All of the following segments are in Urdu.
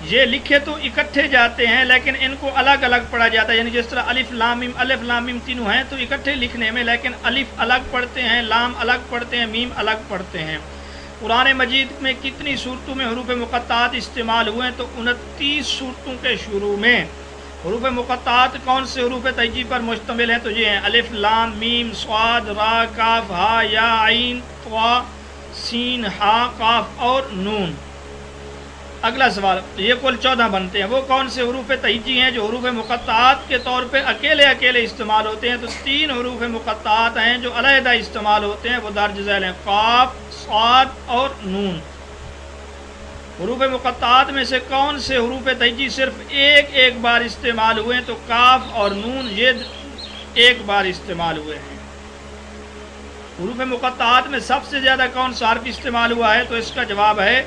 یہ لکھے تو اکٹھے جاتے ہیں لیکن ان کو الگ الگ پڑھا جاتا ہے، یعنی جس طرح الف لام میم تینوں ہیں تو اکٹھے لکھنے میں، لیکن الف الگ پڑھتے ہیں، لام الگ پڑھتے ہیں، میم الگ پڑھتے ہیں۔ قرآن مجید میں کتنی صورتوں میں حروف مقطعات استعمال ہوئے ہیں؟ تو 29 صورتوں کے شروع میں۔ حروف مقطعات کون سے حروف تہجی پر مشتمل ہیں؟ تو یہ ہیں الف لام میم صاد را کاف ہا یا عین طا سین ہا قاف اور نون۔ اگلا سوال، یہ کل 14 بنتے ہیں، وہ کون سے حروف تہجی ہیں جو حروف مقطعات کے طور پہ اکیلے استعمال ہوتے ہیں؟ تو 3 حروف مقطعات ہیں جو علیحدہ استعمال ہوتے ہیں، وہ درج ذیل ہیں، قاف صاد اور نون۔ حروف مقطعات میں سے کون سے حروف تہجی صرف ایک بار استعمال ہوئے ہیں؟ تو کاف اور نون یہ ایک بار استعمال ہوئے ہیں۔ حروف مقطعات میں سب سے زیادہ کون سا حرف استعمال ہوا ہے؟ تو اس کا جواب ہے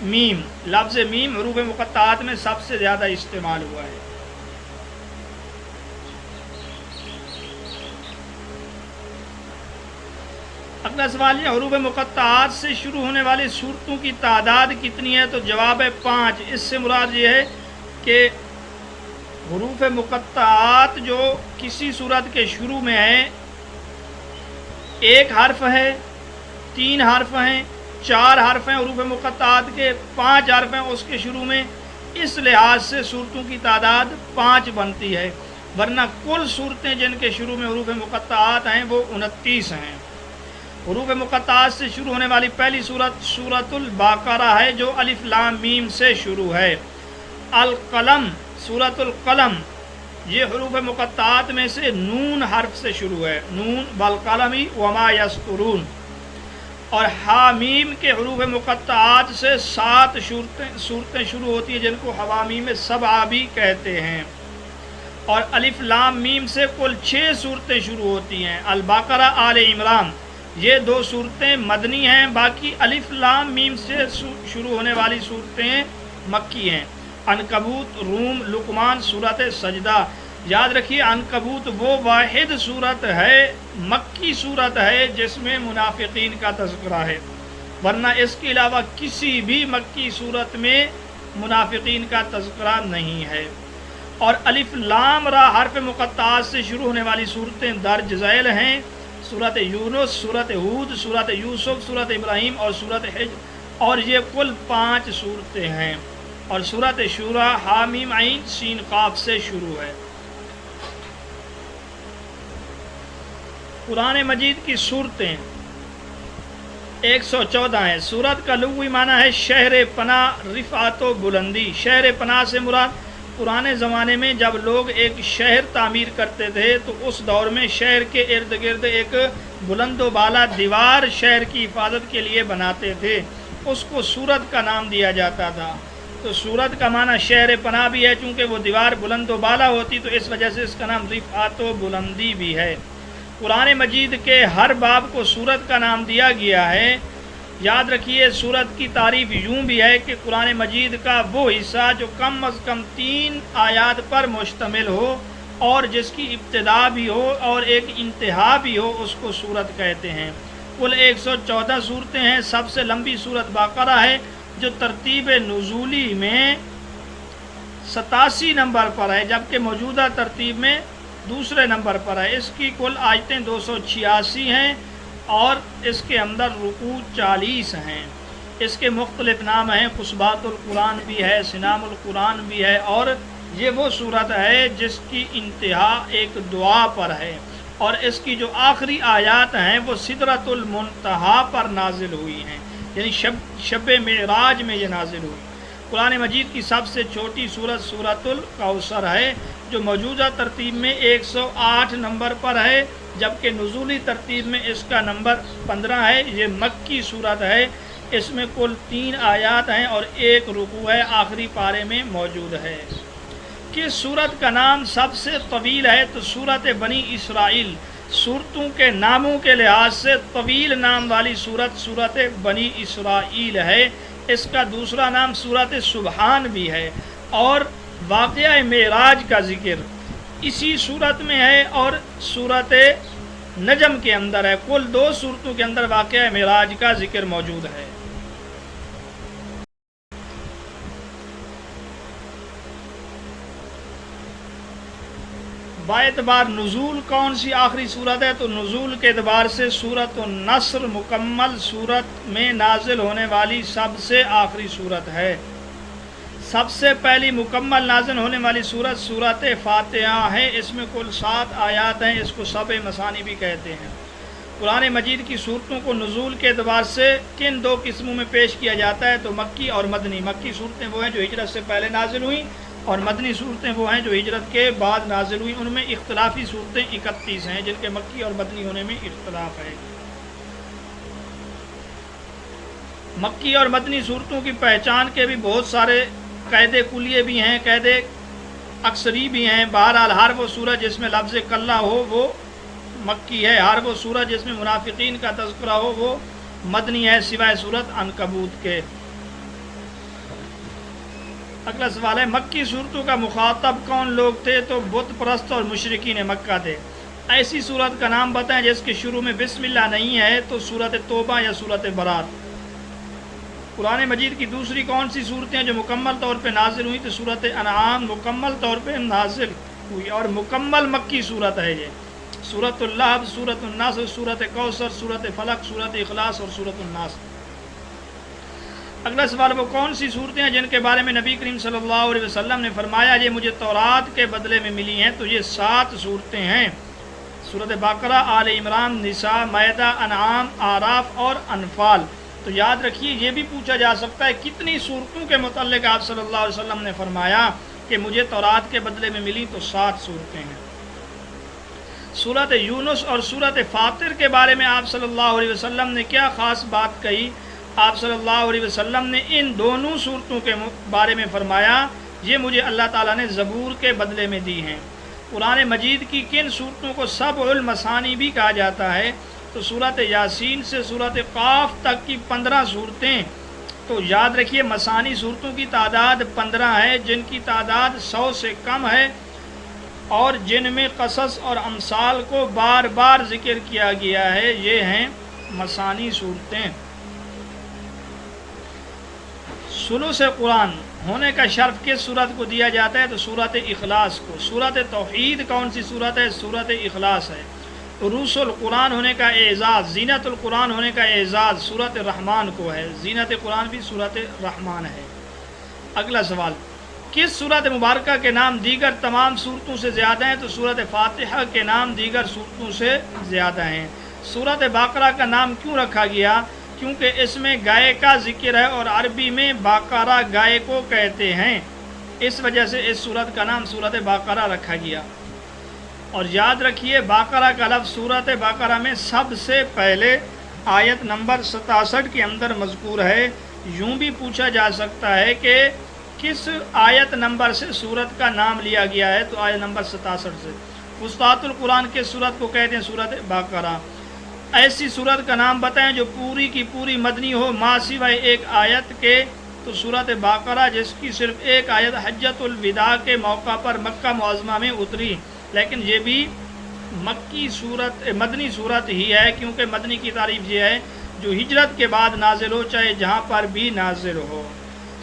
میم۔ لفظ میم حروف مقطعات میں سب سے زیادہ استعمال ہوا ہے۔ اگلا سوال یہ، حروف مقطعات سے شروع ہونے والی صورتوں کی تعداد کتنی ہے؟ تو جواب ہے 5۔ اس سے مراد یہ ہے کہ حروف مقطعات جو کسی صورت کے شروع میں ہیں، 1 حرف ہے، 3 حرف ہیں، 4 حرف ہیں حروف مقطعات کے، 5 حرف ہیں اس کے شروع میں، اس لحاظ سے صورتوں کی تعداد 5 بنتی ہے، ورنہ کل صورتیں جن کے شروع میں حروف مقطعات ہیں وہ 29 ہیں۔ حروف مقطعات سے شروع ہونے والی پہلی صورت سورۃ البقرہ ہے جو الف لام میم سے شروع ہے۔ القلم، سورۃ القلم، یہ حروف مقطعات میں سے نون حرف سے شروع ہے، نون والقلم وما یسطرون۔ اور حامیم کے حروف مقطعات سے 7 صورتیں شروع ہوتی ہیں جن کو حوامیم سبعہ بھی کہتے ہیں۔ اور الف لام میم سے کل 6 صورتیں شروع ہوتی ہیں۔ البقرہ، آل عمران، یہ 2 صورتیں مدنی ہیں، باقی الف لام میم سے شروع ہونے والی صورتیں مکی ہیں۔ عنکبوت، روم، لقمان، سورۃ سجدہ۔ یاد رکھیے عنکبوت وہ واحد صورت ہے، مکی صورت ہے جس میں منافقین کا تذکرہ ہے، ورنہ اس کے علاوہ کسی بھی مکی صورت میں منافقین کا تذکرہ نہیں ہے۔ اور الف لام را حرف مقطعات سے شروع ہونے والی صورتیں درج ذیل ہیں، سورۃ یونس، سورۃ ہود، سورۃ یوسف، سورۃ ابراہیم اور سورۃ حجر، اور یہ کل 5 صورتیں ہیں۔ اور سورۃ شورى حامیم عین سین قاف سے شروع ہے۔ قرآن مجید کی صورتیں 114 ہیں۔ سورت کا لغوی معنی ہے شہر پناہ، رفعت و بلندی۔ شہر پناہ سے مراد پرانے زمانے میں جب لوگ ایک شہر تعمیر کرتے تھے تو اس دور میں شہر کے ارد گرد ایک بلند و بالا دیوار شہر کی حفاظت کے لیے بناتے تھے، اس کو سورت کا نام دیا جاتا تھا۔ تو سورت کا معنی شہر پناہ بھی ہے، چونکہ وہ دیوار بلند و بالا ہوتی تو اس وجہ سے اس کا نام رفعت و بلندی بھی ہے۔ قرآن مجید کے ہر باب کو سورت کا نام دیا گیا ہے۔ یاد رکھیے سورت کی تعریف یوں بھی ہے کہ قرآن مجید کا وہ حصہ جو کم از کم 3 آیات پر مشتمل ہو اور جس کی ابتدا بھی ہو اور ایک انتہا بھی ہو، اس کو سورت کہتے ہیں۔ کل 114 صورتیں ہیں۔ سب سے لمبی سورت بقرہ ہے جو ترتیب نزولی میں 87 نمبر پر ہے، جبکہ موجودہ ترتیب میں دوسرے نمبر پر ہے۔ اس کی کل آیتیں 286 ہیں اور اس کے اندر رکوع 40 ہیں۔ اس کے مختلف نام ہیں، قصبات القرآن بھی ہے، سنام القرآن بھی ہے، اور یہ وہ صورت ہے جس کی انتہا ایک دعا پر ہے، اور اس کی جو آخری آیات ہیں وہ سدرۃ المنتہا پر نازل ہوئی ہیں، یعنی شب معراج میں یہ نازل ہوئی۔ قرآن مجید کی سب سے چھوٹی سورت سورۃ الکوثر ہے جو موجودہ ترتیب میں 108 نمبر پر ہے، جبکہ نزولی ترتیب میں اس کا نمبر 15 ہے۔ یہ مکی سورت ہے، اس میں کل 3 آیات ہیں اور 1 رکوع ہے، آخری پارے میں موجود ہے۔ کس سورت کا نام سب سے طویل ہے؟ تو سورت بنی اسرائیل سورتوں کے ناموں کے لحاظ سے طویل نام والی سورت سورت بنی اسرائیل ہے۔ اس کا دوسرا نام سورت سبحان بھی ہے، اور واقعہ معراج کا ذکر اسی صورت میں ہے اور سورت نجم کے اندر ہے۔ کل 2 صورتوں کے اندر واقعہ معراج کا ذکر موجود ہے۔ باعتبار نزول کون سی آخری صورت ہے؟ تو نزول کے اعتبار سے سورۃ النصر مکمل صورت میں نازل ہونے والی سب سے آخری صورت ہے۔ سب سے پہلی مکمل نازل ہونے والی صورت سورۃ فاتحہ ہے، اس میں کل 7 آیات ہیں، اس کو سبع مثانی بھی کہتے ہیں۔ قرآن مجید کی صورتوں کو نزول کے اعتبار سے کن 2 قسموں میں پیش کیا جاتا ہے؟ تو مکی اور مدنی۔ مکی صورتیں وہ ہیں جو ہجرت سے پہلے نازل ہوئیں، اور مدنی صورتیں وہ ہیں جو ہجرت کے بعد نازل ہوئیں۔ ان میں اختلافی صورتیں 31 ہیں جن کے مکی اور مدنی ہونے میں اختلاف ہے۔ مکی اور مدنی صورتوں کی پہچان کے بھی بہت سارے قید کلیے بھی ہیں، قید اکثری بھی ہیں۔ بہرحال ہر وہ سورت جس میں لفظ کلہ ہو وہ مکی ہے، ہر وہ سورت جس میں منافقین کا تذکرہ ہو وہ مدنی ہے، سوائے سورت عنکبوت کے۔ اگلا سوال ہے مکی صورتوں کا مخاطب کون لوگ تھے؟ تو بت پرست اور مشرکین مکہ تھے۔ ایسی صورت کا نام بتائیں جس کے شروع میں بسم اللہ نہیں ہے؟ تو سورت توبہ یا سورت برات۔ قرآن مجید کی دوسری کون سی صورتیں جو مکمل طور پہ نازل ہوئی؟ تو سورت انعام مکمل طور پہ نازل ہوئی اور مکمل مکی صورت ہے یہ۔ سورت اللہب، سورت الناس، سورت کوثر، سورت فلق، سورت اخلاص اور سورت الناس۔ اگلا سوال وہ کون سی صورتیں ہیں جن کے بارے میں نبی کریم صلی اللہ علیہ وسلم نے فرمایا یہ مجھے تورات کے بدلے میں ملی ہیں؟ تو یہ 7 صورتیں ہیں، سورت بقرہ، آل عمران، نساء، مائدہ، انعام، اعراف اور انفال۔ تو یاد رکھیے یہ بھی پوچھا جا سکتا ہے کتنی صورتوں کے متعلق آپ صلی اللہ علیہ وسلم نے فرمایا کہ مجھے تورات کے بدلے میں ملی؟ تو 7 صورتیں ہیں۔ سورت یونس اور سورت فاطر کے بارے میں آپ صلی اللہ علیہ وسلم نے کیا خاص بات کہی؟ آپ صلی اللہ علیہ وسلم نے ان دونوں صورتوں کے بارے میں فرمایا یہ مجھے اللہ تعالیٰ نے زبور کے بدلے میں دی ہیں۔ قرآن مجید کی کن صورتوں کو سبع المثانی بھی کہا جاتا ہے؟ تو سورت یاسین سے سورت قاف تک کی 15 صورتیں۔ تو یاد رکھیے مثانی صورتوں کی تعداد 15 ہے جن کی تعداد 100 سے کم ہے اور جن میں قصص اور امثال کو بار بار ذکر کیا گیا ہے، یہ ہیں مثانی صورتیں۔ ثلث قرآن ہونے کا شرف کس صورت کو دیا جاتا ہے؟ تو سورت اخلاص کو۔ سورت توحید کون سی صورت ہے؟ سورت اخلاص ہے۔ عروس القرآن ہونے کا اعزاز، زینت القرآن ہونے کا اعزاز سورت رحمان کو ہے، زینت قرآن بھی سورت رحمان ہے۔ اگلا سوال کس سورت مبارکہ کے نام دیگر تمام صورتوں سے زیادہ ہیں؟ تو سورت فاتحہ کے نام دیگر صورتوں سے زیادہ ہیں۔ سورت بقرہ کا نام کیوں رکھا گیا؟ کیونکہ اس میں گائے کا ذکر ہے اور عربی میں باقرہ گائے کو کہتے ہیں، اس وجہ سے اس سورت کا نام سورت بقرہ رکھا گیا۔ اور یاد رکھیے بقرہ کا لفظ سورت بقرہ میں سب سے پہلے آیت نمبر 67 کے اندر مذکور ہے۔ یوں بھی پوچھا جا سکتا ہے کہ کس آیت نمبر سے سورت کا نام لیا گیا ہے؟ تو آیت نمبر 67 سے۔ فصحات القرآن کے سورت کو کہتے ہیں سورت بقرہ۔ ایسی سورت کا نام بتائیں جو پوری کی پوری مدنی ہو ما سوائے ایک آیت کے؟ تو سورت بقرہ جس کی صرف ایک آیت حجۃ الوداع کے موقع پر مکہ معظمہ میں اتری، لیکن یہ بھی مکی صورت مدنی صورت ہی ہے کیونکہ مدنی کی تعریف یہ ہے جو ہجرت کے بعد نازل ہو چاہے جہاں پر بھی نازل ہو۔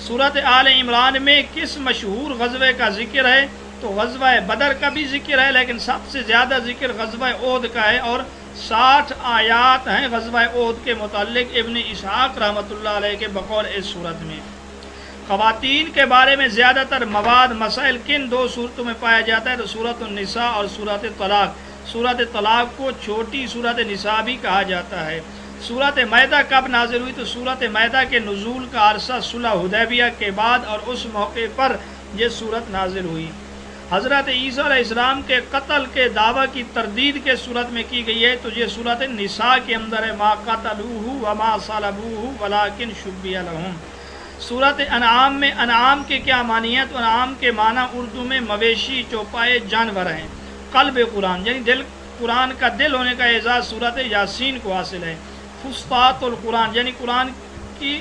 سورت آل عمران میں کس مشہور غزوے کا ذکر ہے؟ تو غزوہ بدر کا بھی ذکر ہے لیکن سب سے زیادہ ذکر غزوہ احد کا ہے اور 60 آیات ہیں غزوہ احد کے متعلق ابن اسحاق رحمۃ اللہ علیہ کے بقول اس صورت میں۔ خواتین کے بارے میں زیادہ تر مواد مسائل کن 2 صورتوں میں پایا جاتا ہے؟ تو سورت النساء اور سورت طلاق۔ سورت طلاق کو چھوٹی سورت نساء بھی کہا جاتا ہے۔ سورت مائدہ کب نازل ہوئی؟ تو سورت مائدہ کے نزول کا عرصہ صلح حدیبیہ کے بعد اور اس موقع پر یہ سورت نازل ہوئی۔ حضرت عیسیٰ علیہ السلام کے قتل کے دعویٰ کی تردید کے صورت میں کی گئی ہے، تو یہ سورت نساء کے اندر ہے۔ ما قتلوہ وما صلبوہ ولکن شبیہ لہم۔ سورت انعام میں انعام کے کیا معنی ہیں؟ تو انعام کے معنی اردو میں مویشی چوپائے جانور ہیں۔ قلب قرآن یعنی دل، قرآن کا دل ہونے کا اعزاز سورت یاسین کو حاصل ہے۔ فصحات القرآن یعنی قرآن کی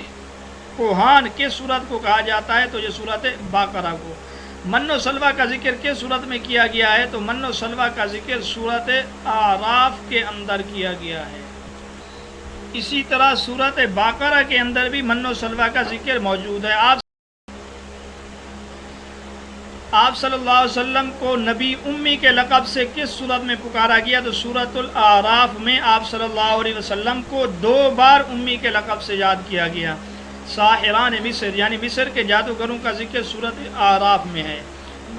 کوہان کس صورت کو کہا جاتا ہے؟ تو یہ سورت بقرہ کو۔ من و سلوہ کا ذکر کس صورت میں کیا گیا ہے؟ تو من و سلوہ کا ذکر سورت اعراف کے اندر کیا گیا ہے۔ اسی طرح سورت بقرہ کے اندر بھی من و سلوہ کا ذکر موجود ہے۔ آپ آپ صلی اللہ علیہ وسلم کو نبی امی کے لقب سے کس صورت میں پکارا گیا؟ تو سورۃ الاعراف میں آپ صلی اللہ علیہ وسلم کو 2 بار امی کے لقب سے یاد کیا گیا۔ ساحران مصر یعنی مصر کے جادوگروں کا ذکر سورۃ اعراف میں ہے۔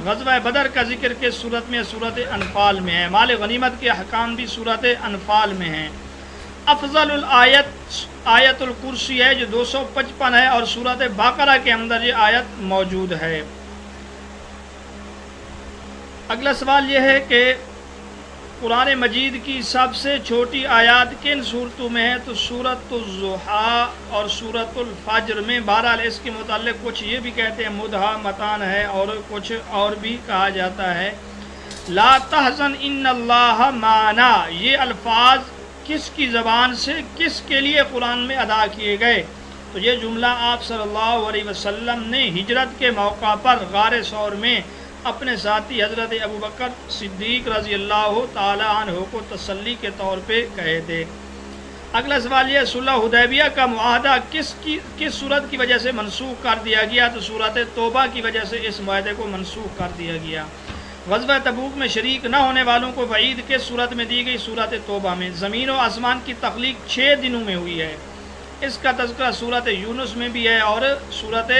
غزوہ بدر کا ذکر کس سورت میں؟ سورۃ انفال میں ہے۔ مال غنیمت کے احکام بھی سورۃ انفال میں ہیں۔ افضل الآیت آیت الکرسی ہے جو 255 ہے اور سورۃ بقرہ کے اندر یہ آیت موجود ہے۔ اگلا سوال یہ ہے کہ قرآن مجید کی سب سے چھوٹی آیات کن صورتوں میں ہے؟ تو سورۃ الضحیٰ اور سورۃ الفجر میں۔ بہرحال اس کے متعلق کچھ یہ بھی کہتے ہیں مدھامتان ہے اور کچھ اور بھی کہا جاتا ہے۔ لا تحزن ان اللہ معنا، یہ الفاظ کس کی زبان سے کس کے لیے قرآن میں ادا کیے گئے؟ تو یہ جملہ آپ صلی اللہ علیہ وسلم نے ہجرت کے موقع پر غار ثور میں اپنے ساتھی حضرت ابوبکر صدیق رضی اللہ تعالی عنہ کو تسلی کے طور پہ کہے تھے۔ اگلا سوال یہ، صلح حدیبیہ کا معاہدہ کس صورت کی وجہ سے منسوخ کر دیا گیا؟ تو سورۃ توبہ کی وجہ سے اس معاہدے کو منسوخ کر دیا گیا۔ غزوہ تبوک میں شریک نہ ہونے والوں کو وعید کس صورت میں دی گئی؟ سورۃ توبہ میں۔ زمین و آسمان کی تخلیق 6 دنوں میں ہوئی ہے، اس کا تذکرہ سورۃ یونس میں بھی ہے اور سورۃ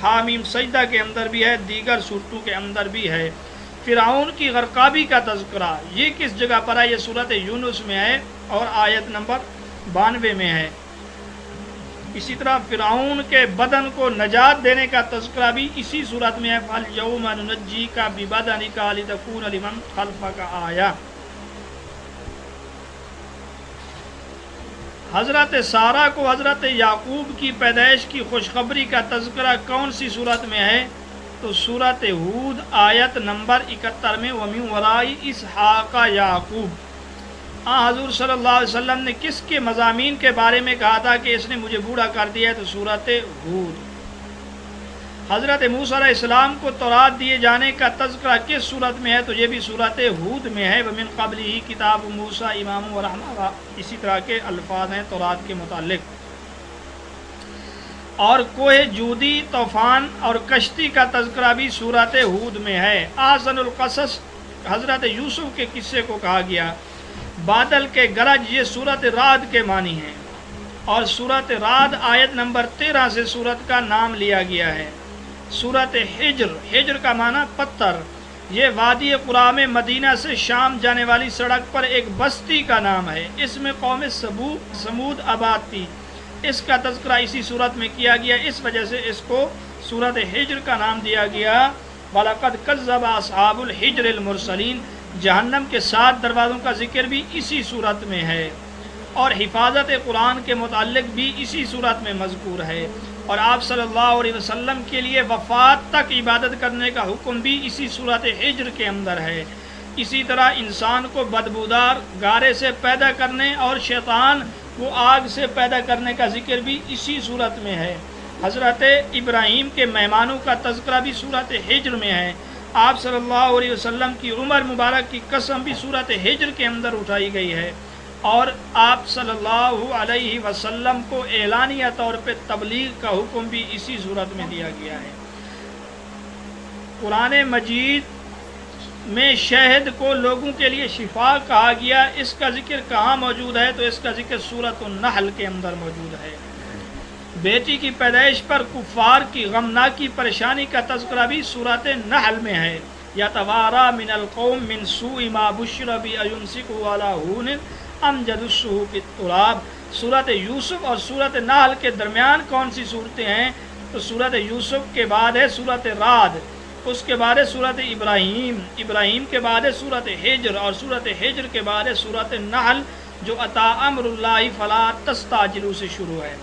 حامیم سجدہ کے اندر بھی ہے، دیگر صورتوں کے اندر بھی ہے۔ فرعون کی غرقابی کا تذکرہ یہ کس جگہ پر ہے؟ یہ سورۃ یونس میں ہے اور آیت نمبر 92 میں ہے۔ اسی طرح فرعون کے بدن کو نجات دینے کا تذکرہ بھی اسی صورت میں ہے، فَالْيَوْمَ نُنَجِّيكَ بِبَدَنِكَ لِتَكُونَ لِمَنْ خَلْفَكَ آیَةً۔ حضرت سارہ کو حضرت یعقوب کی پیدائش کی خوشخبری کا تذکرہ کون سی صورت میں ہے؟ تو سورۃ ہود آیت نمبر 71 میں، وَمِن وَرَاءِ إِسْحَاقَ یعقوب۔ حضور صلی اللہ علیہ وسلم نے کس کے مضامین کے بارے میں کہا تھا کہ اس نے مجھے بوڑھا کر دیا ہے؟ تو سورۃ ہود۔ حضرت موسیٰ علیہ السلام کو تورات دیے جانے کا تذکرہ کس صورت میں ہے؟ تو یہ بھی سورۃ ہود میں ہے، وَمِن قَبْلِهِ کتاب موسیٰ امام و رحمہ، اسی طرح کے الفاظ ہیں تورات کے متعلق۔ اور کوہ جودی، طوفان اور کشتی کا تذکرہ بھی سورۃ ہود میں ہے۔ احسن القصص حضرت یوسف کے قصے کو کہا گیا۔ بادل کے گرج یہ سورۃ رعد کے معنی ہیں اور سورۃ رعد آیت نمبر 13 سے سورت کا نام لیا گیا ہے۔ سورۃ حجر، حجر کا معنی پتھر، یہ وادی قریٰ میں مدینہ سے شام جانے والی سڑک پر ایک بستی کا نام ہے، اس میں قوم سمود آباد تھی، اس کا تذکرہ اسی صورت میں کیا گیا، اس وجہ سے اس کو سورۃ حجر کا نام دیا گیا۔ وَلَقَدْ كَذَّبَ أَصْحَابُ الْحِجْرِ الْمُرْسَلِينَ، جہنم کے 7 دروازوں کا ذکر بھی اسی صورت میں ہے اور حفاظت قرآن کے متعلق بھی اسی صورت میں مذکور ہے، اور آپ صلی اللہ علیہ وسلم کے لیے وفات تک عبادت کرنے کا حکم بھی اسی سورۃ حجر کے اندر ہے۔ اسی طرح انسان کو بدبودار گارے سے پیدا کرنے اور شیطان کو آگ سے پیدا کرنے کا ذکر بھی اسی صورت میں ہے۔ حضرت ابراہیم کے مہمانوں کا تذکرہ بھی سورۃ حجر میں ہے۔ آپ صلی اللہ علیہ وسلم کی عمر مبارک کی قسم بھی سورۃ حجر کے اندر اٹھائی گئی ہے، اور آپ صلی اللہ علیہ وسلم کو اعلانیہ طور پہ تبلیغ کا حکم بھی اسی صورت میں دیا گیا ہے۔ قرآن مجید میں شہد کو لوگوں کے لیے شفا کہا گیا، اس کا ذکر کہاں موجود ہے؟ تو اس کا ذکر سورۃ النحل کے اندر موجود ہے۔ بیٹی کی پیدائش پر کفار کی غمناکی پریشانی کا تذکرہ بھی سورۃ نحل میں ہے۔ یتوارا من القوم من سوء ما بشر بہ ایمسکہ علی ہون ام یدسہ فی التراب۔ سورۃ یوسف اور سورۃ نحل کے درمیان کون سی صورتیں ہیں؟ تو سورۃ یوسف کے بعد ہے سورۃ رعد، اس کے بعد ہے سورۃ ابراہیم، ابراہیم کے بعد ہے سورۃ حجر، اور سورۃ حجر کے بعد ہے سورۃ نحل جو اتی امر اللہ فلا تستعجلوا سے شروع ہے۔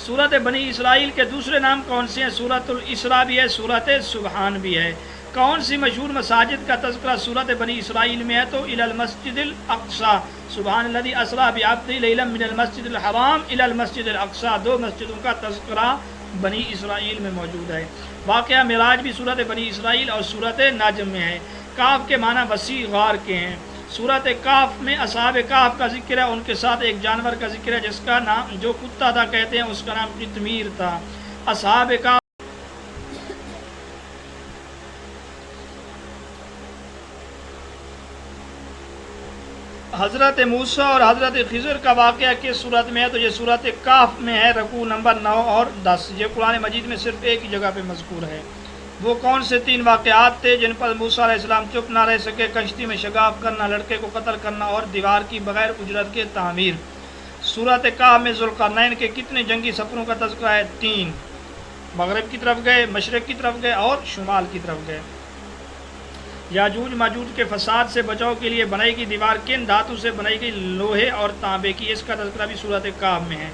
سورۃ بنی اسرائیل کے دوسرے نام کون سے ہیں؟ سورۃ الاسراء بھی ہے، سورۃ سبحان بھی ہے۔ کون سی مشہور مساجد کا تذکرہ سورۃ بنی اسرائیل میں ہے؟ تو الی المسجد الاقصی، سبحان الذی اسری بعبدہ لیلا من المسجد الحرام الی المسجد الاقصی، 2 مسجدوں کا تذکرہ بنی اسرائیل میں موجود ہے۔ واقعہ معراج بھی سورۃ بنی اسرائیل اور سورۃ نجم میں ہے۔ کاف کے معنی وسیع غار کے ہیں۔ سورۃ کاف میں اصحاب کاف کا ذکر ہے، ان کے ساتھ ایک جانور کا ذکر ہے جس کا نام جو کتا تھا کہتے ہیں اس کا نام قطمیر تھا۔ اصحاب کاف حضرت موسیٰ اور حضرت خضر کا واقعہ کس صورت میں ہے؟ تو یہ صورت کہف میں ہے، رکوع نمبر 9 اور 10۔ یہ قرآن مجید میں صرف ایک ہی جگہ پہ مذکور ہے۔ وہ کون سے 3 واقعات تھے جن پر موسیٰ علیہ السلام چپ نہ رہ سکے؟ کشتی میں شگاف کرنا، لڑکے کو قتل کرنا اور دیوار کی بغیر اجرت کے تعمیر۔ صورت کہف میں ذوالقرنین کے کتنے جنگی سفروں کا تذکرہ ہے؟ 3۔ مغرب کی طرف گئے، مشرق کی طرف گئے اور شمال کی طرف گئے۔ یاجوج ماجوج کے فساد سے بچاؤ کے لیے بنائی گئی دیوار کن دھاتوں سے بنائی گئی؟ لوہے اور تانبے کی۔ اس کا تذکرہ بھی صورت کہف میں ہے۔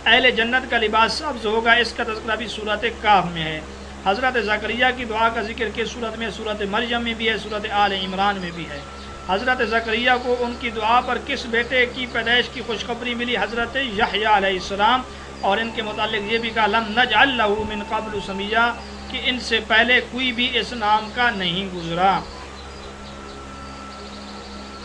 اہل جنت کا لباس سبز ہوگا، اس کا تذکرہ بھی صورت کہف میں ہے۔ حضرت زکریا کی دعا کا ذکر کس صورت میں؟ صورت مریم میں بھی ہے، صورت آل عمران میں بھی ہے۔ حضرت زکریا کو ان کی دعا پر کس بیٹے کی پیدائش کی خوشخبری ملی؟ حضرت یحییٰ علیہ السلام، اور ان کے متعلق یہ بھی کہا لم نجعل لہ من قبل سمیہ، کہ ان سے پہلے کوئی بھی اس نام کا نہیں گزرا۔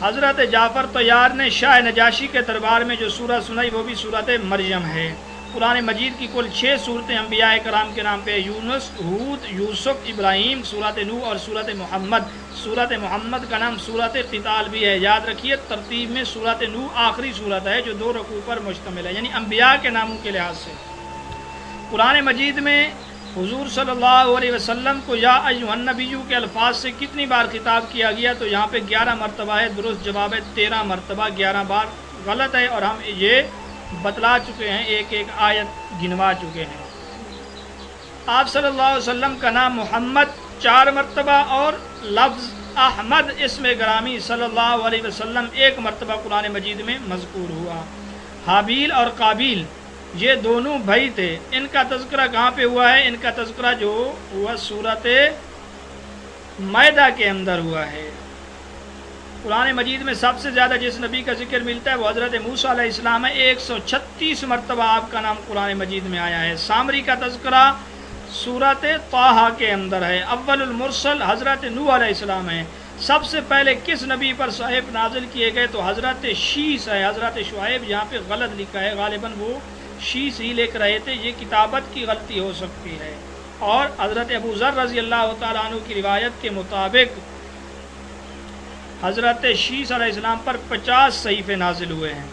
حضرت جعفر طیار نے شاہ نجاشی کے دربار میں جو سورہ سنائی وہ بھی صورت مریم ہے۔ قرآن مجید کی کل 6 صورتیں انبیاء کرام کے نام پہ: یونس، ہود، یوسف، ابراہیم، صورت نوح اور صورت محمد۔ صورت محمد کا نام صورت قتال بھی ہے۔ یاد رکھیے ترتیب میں صورت نوح آخری صورت ہے جو 2 رکوع پر مشتمل ہے، یعنی انبیاء کے ناموں کے لحاظ سے۔ قرآن مجید میں حضور صلی اللہ علیہ وسلم کو یا ایھا النبی کے الفاظ سے کتنی بار خطاب کیا گیا؟ تو یہاں پہ 11 مرتبہ ہے، درست جواب ہے 13 مرتبہ، 11 بار غلط ہے، اور ہم یہ بتلا چکے ہیں، ایک ایک آیت گنوا چکے ہیں۔ آپ صلی اللہ علیہ وسلم کا نام محمد 4 مرتبہ اور لفظ احمد اسم گرامی صلی اللہ علیہ وسلم 1 مرتبہ قرآن مجید میں مذکور ہوا۔ حابیل اور قابیل یہ دونوں بھائی تھے، ان کا تذکرہ کہاں پہ ہوا ہے؟ ان کا تذکرہ جو ہوا صورت مائدہ کے اندر ہوا ہے۔ قرآن مجید میں سب سے زیادہ جس نبی کا ذکر ملتا ہے وہ حضرت موسیٰ علیہ السلام ہے، 136 مرتبہ آپ کا نام قرآن مجید میں آیا ہے۔ سامری کا تذکرہ سورت طٰہٰ کے اندر ہے۔ اول المرسل حضرت نوح علیہ السلام ہے۔ سب سے پہلے کس نبی پر صحائف نازل کیے گئے؟ تو حضرت شیس ہے، حضرت شعیب یہاں پہ غلط لکھا ہے، غالباً وہ شیس ہی لکھ رہے تھے، یہ کتابت کی غلطی ہو سکتی ہے۔ اور حضرت ابو ذر رضی اللہ تعالیٰ عنہ کی روایت کے مطابق حضرت شیس علیہ السلام پر 50 صحیفے نازل ہوئے ہیں۔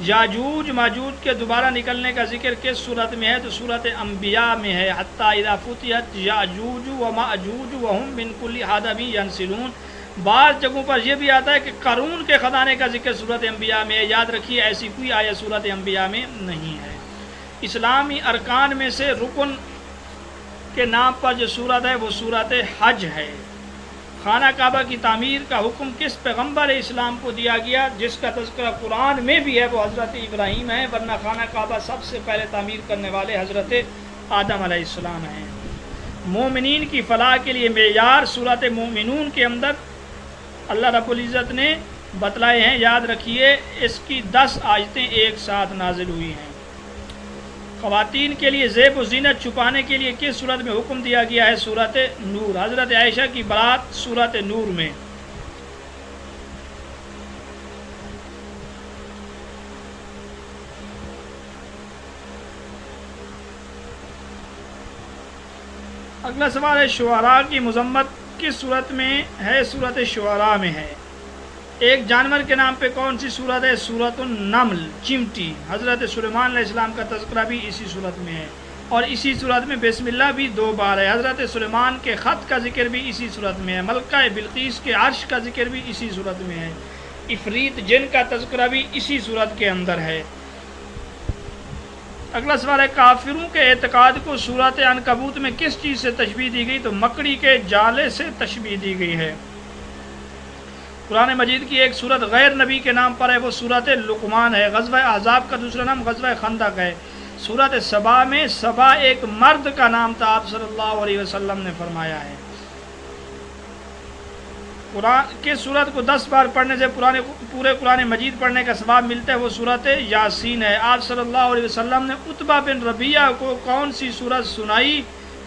یاجوج ماجوج کے دوبارہ نکلنے کا ذکر کس صورت میں ہے؟ تو صورت انبیاء میں ہے۔ حتیٰ اذا فتحت یاجوج و ماجوج وہم من کل حدب ینسلون۔ بعض جگہوں پر یہ بھی آتا ہے کہ قارون کے خزانے کا ذکر صورت انبیاء میں ہے۔ یاد رکھیے ایسی کوئی آیت صورت انبیاء میں نہیں ہے۔ اسلامی ارکان میں سے رکن کے نام پر جو صورت ہے وہ صورت حج ہے۔ خانہ کعبہ کی تعمیر کا حکم کس پیغمبر اسلام کو دیا گیا؟ جس کا تذکرہ قرآن میں بھی ہے وہ حضرت ابراہیم ہے، ورنہ خانہ کعبہ سب سے پہلے تعمیر کرنے والے حضرت آدم علیہ السلام ہیں۔ مومنین کی فلاح کے لیے معیار صورت مومنون کے اندر اللہ رب العزت نے بتلائے ہیں۔ یاد رکھیے اس کی 10 آیتیں ایک ساتھ نازل ہوئی ہیں۔ خواتین کے لیے زیب و زینت چھپانے کے لیے کس صورت میں حکم دیا گیا ہے؟ صورت نور۔ حضرت عائشہ کی برات صورت نور میں۔ اگلا سوال ہے شعراء کی مذمت کس صورت میں ہے؟ صورت شعراء میں ہے۔ ایک جانور کے نام پہ کون سی صورت ہے؟ صورت النمل، چمٹی۔ حضرت سلیمان علیہ السلام کا تذکرہ بھی اسی صورت میں ہے، اور اسی صورت میں بسم اللہ بھی 2 بار ہے۔ حضرت سلیمان کے خط کا ذکر بھی اسی صورت میں ہے۔ ملکہ بلقیس کے عرش کا ذکر بھی اسی صورت میں ہے۔ عفریت جن کا تذکرہ بھی اسی صورت کے اندر ہے۔ اگلا سوال ہے کافروں کے اعتقاد کو صورت عنکبوت میں کس چیز سے تشبیہ دی گئی؟ تو مکڑی کے جالے سے تشبیہ دی گئی ہے۔ قرآن مجید کی ایک صورت غیر نبی کے نام پر ہے، وہ صورت لقمان ہے۔ غزوہ احزاب کا دوسرا نام غزوہ خندق ہے۔ صورت سبا میں سبا ایک مرد کا نام تھا، آپ صلی اللہ علیہ وسلم نے فرمایا ہے۔ قرآن کی صورت کو 10 بار پڑھنے سے پورے قرآن مجید پڑھنے کا ثواب ملتا ہے، وہ صورت یاسین ہے۔ آپ صلی اللہ علیہ وسلم نے عتبہ بن ربیعہ کو کون سی صورت سنائی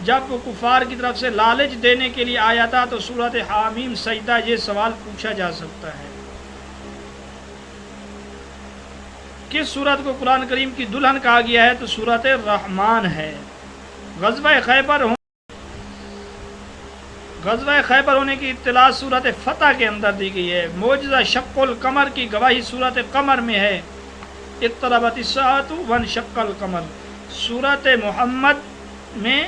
جب وہ کفار کی طرف سے لالچ دینے کے لیے آیا تھا؟ تو صورت حامیم سجدہ۔ یہ سوال پوچھا جا سکتا ہے۔ کس صورت کو قرآن کریم کی دلہن کہا گیا ہے؟ تو صورت رحمان ہے۔ غزوہ خیبر غزوہ خیبر ہونے کی اطلاع صورت فتح کے اندر دی گئی ہے۔ معجزہ شق القمر کی گواہی صورت قمر میں ہے۔ اقتربت الساعۃ وانشق القمر۔ صورت محمد میں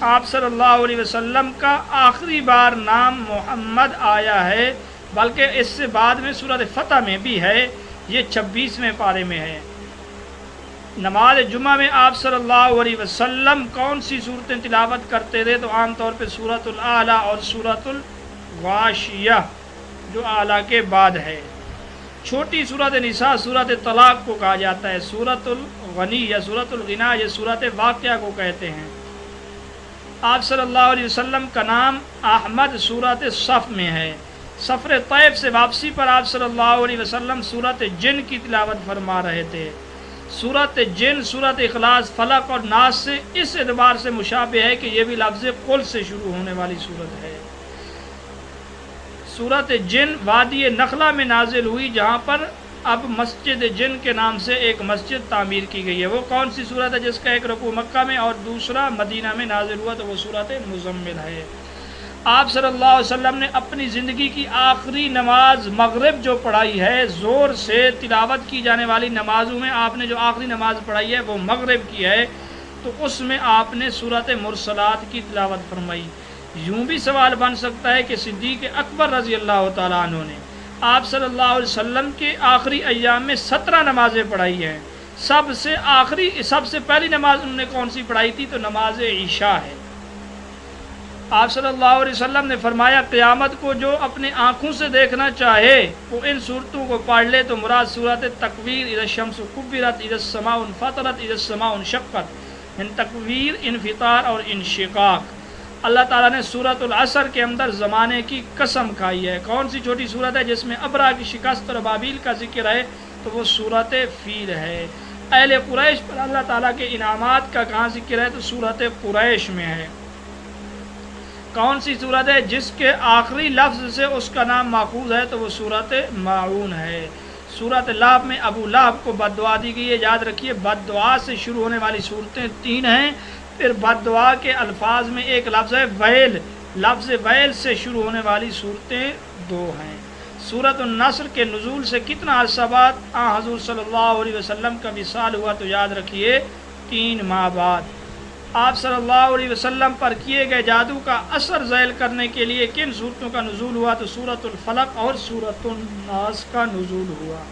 آپ صلی اللہ علیہ وسلم کا آخری بار نام محمد آیا ہے، بلکہ اس سے بعد میں صورت فتح میں بھی ہے، یہ 26ویں پارے میں ہے۔ نماز جمعہ میں آپ صلی اللہ علیہ وسلم کون سی صورتیں تلاوت کرتے تھے؟ تو عام طور پہ سورۃ الاعلیٰ اور سورۃ الغاشیہ جو اعلیٰ کے بعد ہے۔ چھوٹی سورۃ نساء سورۃ طلاق کو کہا جاتا ہے۔ سورۃ الغنی یا سورۃ الغنا یہ سورۃ واقعہ کو کہتے ہیں۔ آپ صلی اللہ علیہ وسلم کا نام احمد سورۃ صف میں ہے۔ سفر طیب سے واپسی پر آپ صلی اللہ علیہ وسلم سورۃ جن کی تلاوت فرما رہے تھے۔ سورۃ جن سورۃ اخلاص، فلق اور ناس سے اس اعتبار سے مشابہ ہے کہ یہ بھی لفظ قل سے شروع ہونے والی سورت ہے۔ سورۃ جن وادی نخلا میں نازل ہوئی، جہاں پر اب مسجد جن کے نام سے ایک مسجد تعمیر کی گئی ہے۔ وہ کون سی سورت ہے جس کا ایک رکوع مکہ میں اور دوسرا مدینہ میں نازل ہوا؟ تو وہ سورۃ مزمل ہے۔ آپ صلی اللہ علیہ وسلم نے اپنی زندگی کی آخری نماز مغرب جو پڑھائی ہے، زور سے تلاوت کی جانے والی نمازوں میں آپ نے جو آخری نماز پڑھائی ہے وہ مغرب کی ہے، تو اس میں آپ نے سورۃ مرسلات کی تلاوت فرمائی۔ یوں بھی سوال بن سکتا ہے کہ صدیق اکبر رضی اللہ تعالیٰ عنہ نے آپ صلی اللہ علیہ وسلم کے آخری ایام میں 17 نمازیں پڑھائی ہیں، سب سے پہلی نماز انہوں نے کون سی پڑھائی تھی؟ تو نماز عشاء ہے۔ آپ صلی اللہ علیہ وسلم نے فرمایا قیامت کو جو اپنے آنکھوں سے دیکھنا چاہے وہ ان صورتوں کو پڑھ لے، تو مراد صورت تکویر، اذا الشمس کبرت، اذا السماء انفطرت، اذا السماء انشقت، ان تکویر، انفطار اور انشقاق۔ اللہ تعالیٰ نے سورۃ العصر کے اندر زمانے کی قسم کھائی ہے۔ کون سی چھوٹی صورت ہے جس میں ابرا کی شکست اور ابابیل کا ذکر ہے؟ تو وہ سورۃ فیل ہے۔ اہل قریش پر اللہ تعالیٰ کے انعامات کا کہاں ذکر ہے؟ تو سورۃ قریش میں ہے۔ کون سی صورت ہے جس کے آخری لفظ سے اس کا نام ماخوذ ہے؟ تو وہ سورۃ ماعون ہے۔ سورۃ لہب میں ابو لہب کو بد دعا دی گئی ہے۔ یاد رکھیے بد دعا سے شروع ہونے والی صورتیں 3 ہیں، پھر بد دعا کے الفاظ میں ایک لفظ ہے ویل، لفظ ویل سے شروع ہونے والی صورتیں 2 ہیں۔ سورۃ النصر کے نزول سے کتنا عرصہ بعد حضور صلی اللہ علیہ وسلم کا وصال ہوا؟ تو یاد رکھیے 3 ماہ بعد۔ آپ صلی اللہ علیہ وسلم پر کیے گئے جادو کا اثر ذیل کرنے کے لیے کن صورتوں کا نزول ہوا؟ تو سورۃ الفلق اور سورۃ الناس کا نزول ہوا۔